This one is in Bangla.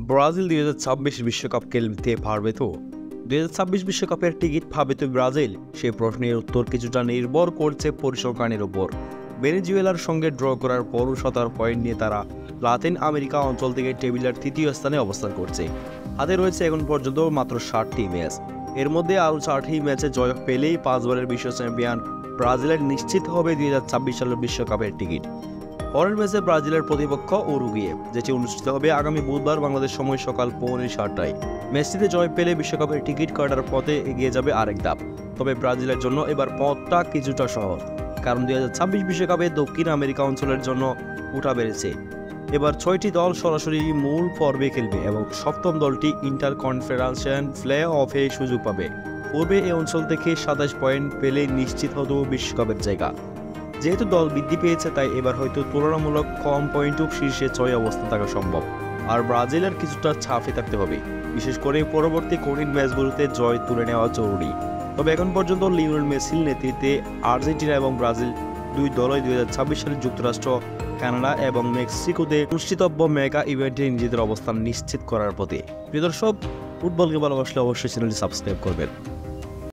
ব্রাজিল 2026 বিশ্বকাপ খেলতে পারবে তো? 2026 বিশ্বকাপের টিকিট পাবে তো ব্রাজিল? সেই প্রশ্নের উত্তর কিছুটা নির্ভর করছে পরিসংখ্যানের উপর। ভেনেজুয়েলার সঙ্গে ড্র করার পর 17 পয়েন্ট নিয়ে তারা লাতিন আমেরিকা অঞ্চল থেকে টেবিলের তৃতীয় স্থানে অবস্থান করছে। হাতে রয়েছে এখন পর্যন্ত মাত্র 7টি ম্যাচ। এর মধ্যে আরও 4টি ম্যাচে জয় পেলেই 5 বারের বিশ্ব চ্যাম্পিয়ন ব্রাজিলের নিশ্চিত হবে 2026 সালের বিশ্বকাপের টিকিট। পরের ম্যাচে ব্রাজিলের প্রতিপক্ষ উরুগুয়ে, যেটি অনুষ্ঠিত হবে আগামী বুধবার বাংলাদেশ সময় সকাল 7:45টায়। ম্যাচটিতে জয় পেলে বিশ্বকাপের টিকিট কাটার পথে এগিয়ে যাবে আরেক ধাপ। তবে ব্রাজিলের জন্য এবার পথটা কিছুটা সহজ, কারণ 2026 বিশ্বকাপে দক্ষিণ আমেরিকা অঞ্চলের জন্য উঠা বেড়েছে। এবার 6টি দল সরাসরি মূল পর্বে খেলবে এবং সপ্তম দলটি ইন্টার কনফারেন্স প্লে অফে সুযোগ পাবে। পূর্বে এই অঞ্চল থেকে 27 পয়েন্ট পেলে নিশ্চিত হতো বিশ্বকাপের জায়গা। যেহেতু দল বৃদ্ধি পেয়েছে, তাই এবার হয়তো তুলনামূলক কম পয়েন্টও শীর্ষে 6 অবস্থান থাকা সম্ভব। আর ব্রাজিলের কিছুটা ছাপে থাকতে হবে, বিশেষ করে পরবর্তী কঠিন ম্যাচগুলোতে জয় তুলে নেওয়া জরুরি। তবে এখন পর্যন্ত লিওনেল মেসির নেতৃত্বে আর্জেন্টিনা এবং ব্রাজিল দুই দলই 2026 সালে যুক্তরাষ্ট্র, কানাডা এবং মেক্সিকোতে অনুষ্ঠিতব্য মেগা ইভেন্টে নিজেদের অবস্থান নিশ্চিত করার পথে। প্রিয় দর্শক, ফুটবলকে ভালোবাসলে অবশ্যই চ্যানেলটি সাবস্ক্রাইব করবেন।